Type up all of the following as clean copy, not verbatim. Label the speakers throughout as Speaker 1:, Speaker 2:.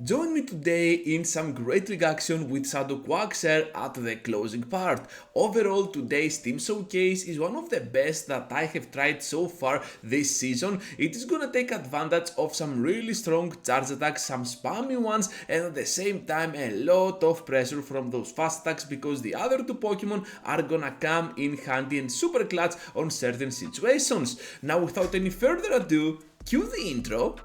Speaker 1: Join me today in some great league action with Shadow Quagsire at the closing part. Overall, today's team showcase is one of the best that I have tried so far this season. It is gonna take advantage of some really strong charge attacks, some spammy ones, and at the same time a lot of pressure from those fast attacks because the other two Pokemon are gonna come in handy and super clutch on certain situations. Now, without any further ado, cue the intro.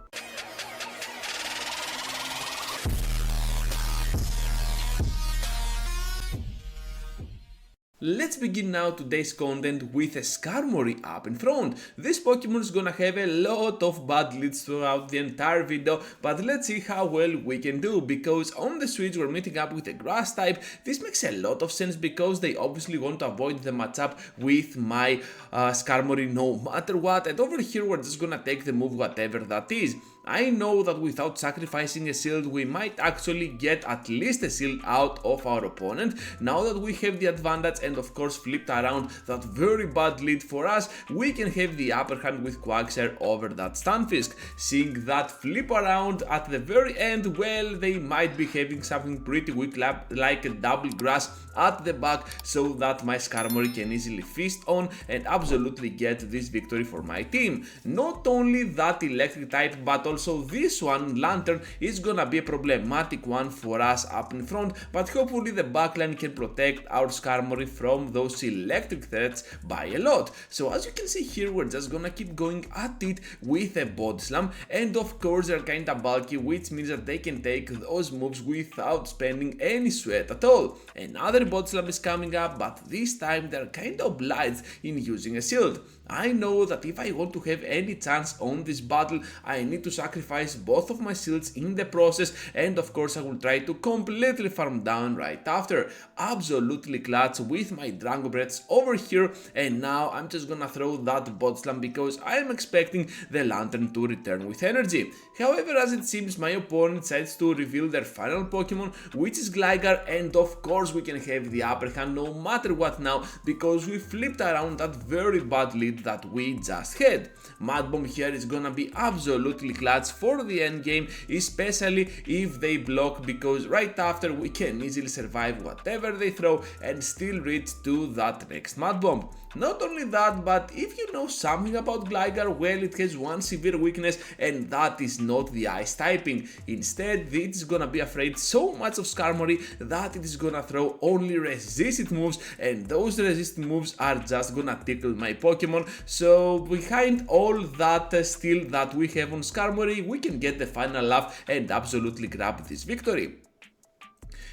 Speaker 1: Let's begin now today's content with a Skarmory up in front. This Pokemon is gonna have a lot of bad leads throughout the entire video, but let's see how well we can do, because on the Switch we're meeting up with a grass type. This makes a lot of sense because they obviously want to avoid the matchup with my Skarmory no matter what, and over here we're just gonna take the move whatever that is. I know that without sacrificing a shield we might actually get at least a shield out of our opponent. Now that we have the advantage and of course flipped around that very bad lead for us, we can have the upper hand with Quagsire over that Stunfisk. Seeing that flip around at the very end, well, they might be having something pretty weak like a double grass at the back, so that my Skarmory can easily feast on and absolutely get this victory for my team. Not only that electric type, but also this one, Lantern, is gonna be a problematic one for us up in front, but hopefully the backline can protect our Skarmory from those electric threats by a lot. So as you can see here, we're just gonna keep going at it with a Body Slam, and of course they're kinda bulky, which means that they can take those moves without spending any sweat at all. Another Body Slam is coming up, but this time they're kinda obliged in using a shield. I know that if I want to have any chance on this battle, I need to sacrifice both of my shields in the process, and of course I will try to completely farm down right after. Absolutely clutch with my Dragon Breaths over here, and now I'm just gonna throw that Body Slam because I'm expecting the Lantern to return with energy. However, as it seems, my opponent decides to reveal their final Pokemon, which is Gligar, and of course we can have the upper hand no matter what now, because we flipped around that very bad lead that we just had. Mud Bomb here is gonna be absolutely clutch for the end game, especially if they block, because right after we can easily survive whatever they throw and still reach to that next Mud Bomb. Not only that, but if you know something about Gligar, well, it has one severe weakness, and that is not the ice typing. Instead, it is gonna be afraid so much of Skarmory that it is gonna throw only resisted moves, and those resisted moves are just gonna tickle my Pokemon. So behind all that skill that we have on Skarmory, we can get the final laugh and absolutely grab this victory.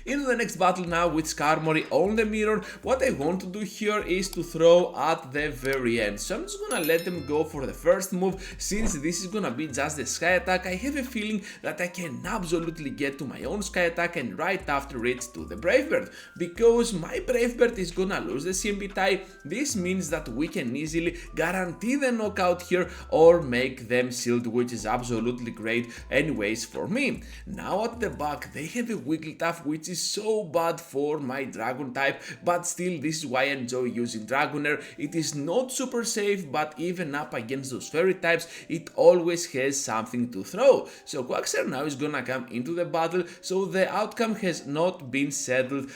Speaker 1: Into the next battle now with Skarmory on the mirror. What I want to do here is to throw at the very end, so I'm just gonna let them go for the first move. Since this is gonna be just the Sky Attack, I have a feeling that I can absolutely get to my own Sky Attack and right after reach to the Brave Bird, because my Brave Bird is gonna lose the CMB tie. This means that we can easily guarantee the knockout here or make them sealed, which is absolutely great anyways for me. Now at the back they have a Wigglytuff, which is so bad for my Dragon type, but still this is why I enjoy using Dragonair. It is not super safe, but even up against those fairy types it always has something to throw. So Quagsire now is gonna come into the battle, so the outcome has not been settled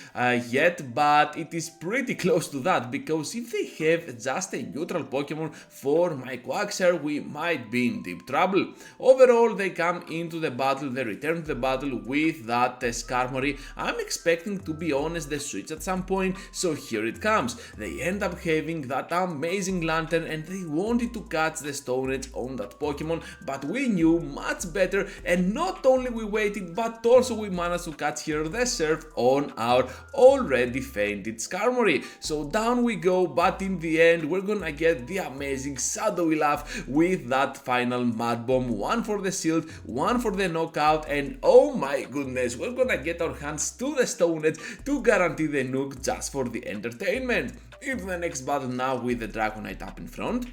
Speaker 1: yet, but it is pretty close to that, because if they have just a neutral Pokemon for my Quagsire, we might be in deep trouble. Overall, they come into the battle, they return to the battle with that Skarmory. I'm expecting, to be honest, the switch at some point, so here it comes. They end up having that amazing Lantern and they wanted to catch the Stone Edge on that Pokemon, but we knew much better, and not only we waited, but also we managed to catch here the Surf on our already fainted Skarmory. So down we go, but in the end we're gonna get the amazing Shadowy Laugh with that final Mud Bomb, one for the shield, one for the knockout, and oh my goodness, we're gonna get our hands to the Stone Edge to guarantee the nuke just for the entertainment. Into the next battle now with the Dragonite up in front.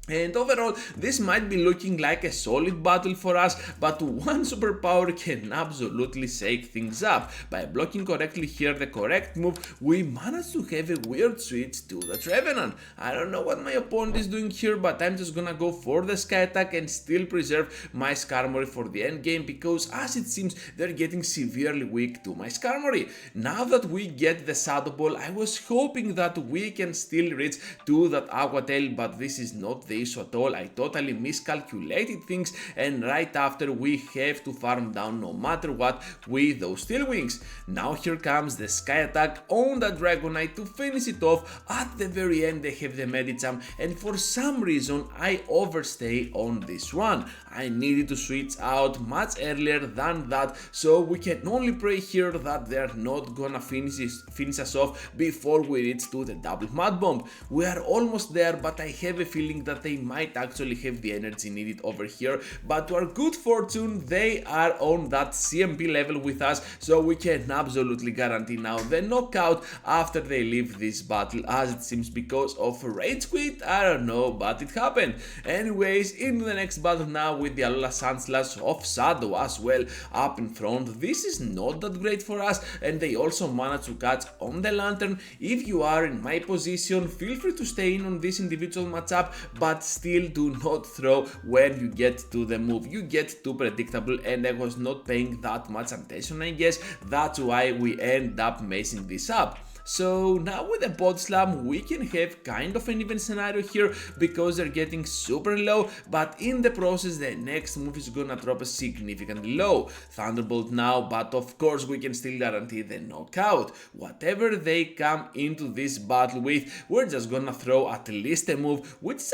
Speaker 1: And overall, this might be looking like a solid battle for us, but one superpower can absolutely shake things up. By blocking correctly here the correct move, we managed to have a weird switch to the Trevenant. I don't know what my opponent is doing here, but I'm just gonna go for the Sky Attack and still preserve my Skarmory for the end game, because as it seems they're getting severely weak to my Skarmory. Now that we get the Shadow Ball, I was hoping that we can still reach to that Aqua Tail, but this is not the issue at all. I totally miscalculated things, and right after we have to farm down no matter what with those Steel Wings. Now here comes the Sky Attack on the Dragonite to finish it off. At the very end they have the Medicham, and for some reason I overstay on this one. I needed to switch out much earlier than that, so we can only pray here that they're not gonna finish us off before we reach to the double Mud Bomb. We are almost there, but I have a feeling that they might actually have the energy needed over here, but to our good fortune they are on that CMP level with us, so we can absolutely guarantee now the knockout after they leave this battle, as it seems because of Rage Quit. I don't know, but it happened. Anyways, into the next battle now with the Alolan Sandslash of Shadow as well up in front. This is not that great for us, and they also managed to catch on the Lantern. If you are in my position, feel free to stay in on this individual matchup, but still do not throw when you get to the move. You get too predictable, and I was not paying that much attention, I guess. That's why we end up messing this up. So now with the Bot Slam we can have kind of an even scenario here, because they're getting super low, but in the process the next move is gonna drop us significantly low. Thunderbolt now, but of course we can still guarantee the knockout. Whatever they come into this battle with, we're just gonna throw at least a move, which is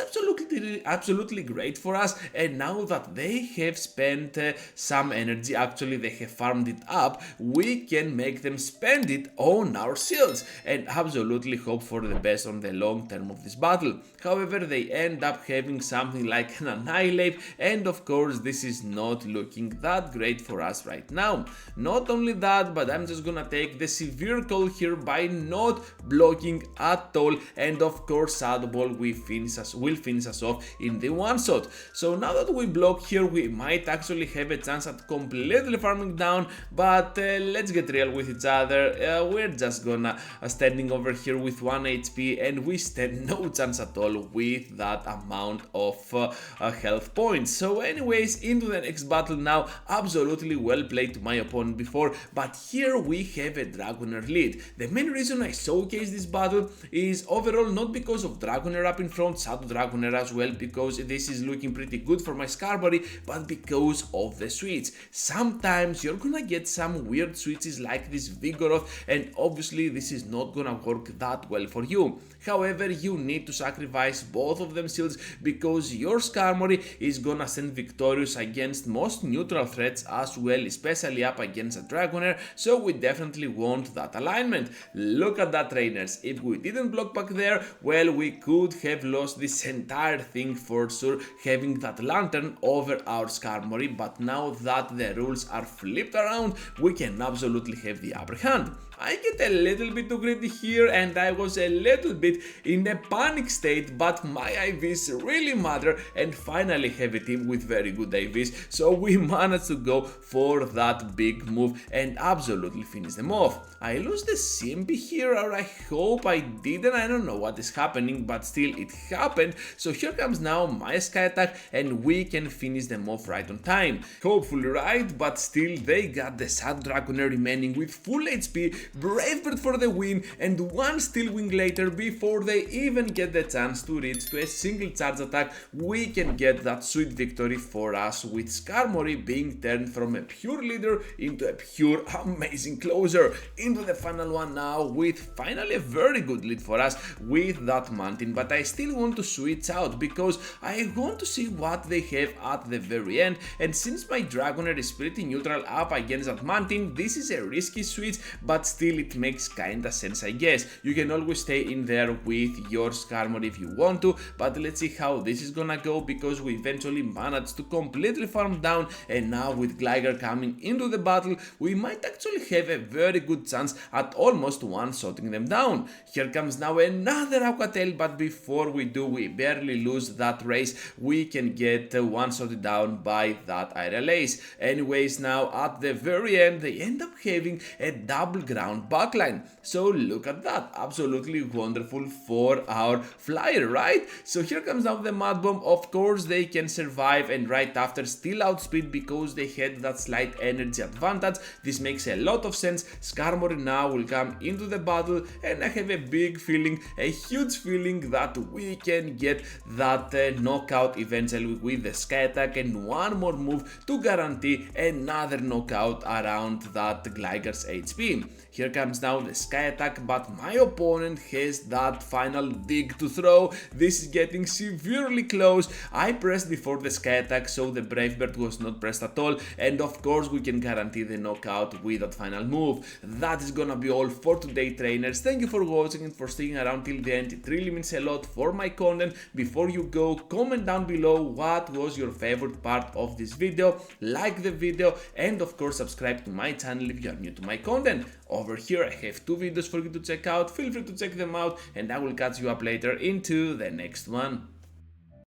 Speaker 1: absolutely great for us. And now that they have spent some energy, actually they have farmed it up, we can make them spend it on our shields and absolutely hope for the best on the long term of this battle. However, they end up having something like an Annihilate, and of course this is not looking that great for us right now. Not only that, but I'm just gonna take the severe call here by not blocking at all, and of course Shadow Ball will finish us off in the one shot. So now that we block here, we might actually have a chance at completely farming down, but let's get real with each other. We're just gonna standing over here with 1 HP, and we stand no chance at all with that amount of health points. So anyways, into the next battle now. Absolutely well played to my opponent before, but here we have a Dragonair lead. The main reason I showcase this battle is overall not because of Dragonair up in front, Shadow Dragonair as well, because this is looking pretty good for my Skarmory, but because of the switch. Sometimes you're gonna get some weird switches like this Vigoroth, and obviously this is not gonna work that well for you. However, you need to sacrifice both of them shields, because your Skarmory is gonna stand victorious against most neutral threats as well, especially up against a Dragonair, so we definitely want that alignment. Look at that, trainers. If we didn't block back there, well, we could have lost this entire thing for sure, having that Lantern over our Skarmory, but now that the rules are flipped around, we can absolutely have the upper hand. I get a little bit too greedy here, and I was a little bit in a panic state, but my IVs really matter, and finally have a team with very good IVs, so we managed to go for that big move and absolutely finish them off. I lose the CMP here, or I hope I didn't. I don't know what is happening, but still it happened. So here comes now my Sky Attack, and we can finish them off right on time. Hopefully right, but still they got the Shadow Dragonair remaining with full HP, Brave Bird for the win, and one Steel Wing later, before they even get the chance to reach to a single charge attack, we can get that sweet victory for us, with Skarmory being turned from a pure leader into a pure amazing closer. Into the final one now, with finally a very good lead for us with that Mountain, but I still want to switch out because I want to see what they have at the very end, and since my Dragonair is pretty neutral up against that Mountain, this is a risky switch, but still it makes kinda kinda sense, I guess. You can always stay in there with your Skarmory if you want to, but let's see how this is gonna go, because we eventually managed to completely farm down, and now with Gligar coming into the battle, we might actually have a very good chance at almost one-shotting them down. Here comes now another Aqua Tail, but before we do, we barely lose that race. We can get one-shotted down by that Aerial Ace. Anyways, now at the very end, they end up having a double ground backline. So look at that, absolutely wonderful for our flyer, right? So here comes now the Mud Bomb. Of course they can survive, and right after still outspeed because they had that slight energy advantage. This makes a lot of sense. Skarmory now will come into the battle, and I have a big feeling, a huge feeling, that we can get that knockout eventually with the Sky Attack and one more move to guarantee another knockout around that Gligar's HP. Here comes now the Sky Attack, but my opponent has that final dig to throw. This is getting severely close. I pressed before the Sky Attack, so the Brave Bird was not pressed at all, and of course we can guarantee the knockout with that final move. That is gonna be all for today, trainers. Thank you for watching and for sticking around till the end. It really means a lot for my content. Before you go, comment down below what was your favorite part of this video, like the video, and of course subscribe to my channel if you are new to my content. Over here I have 2 videos for you to check out. Feel free to check them out, and I will catch you up later into the next one.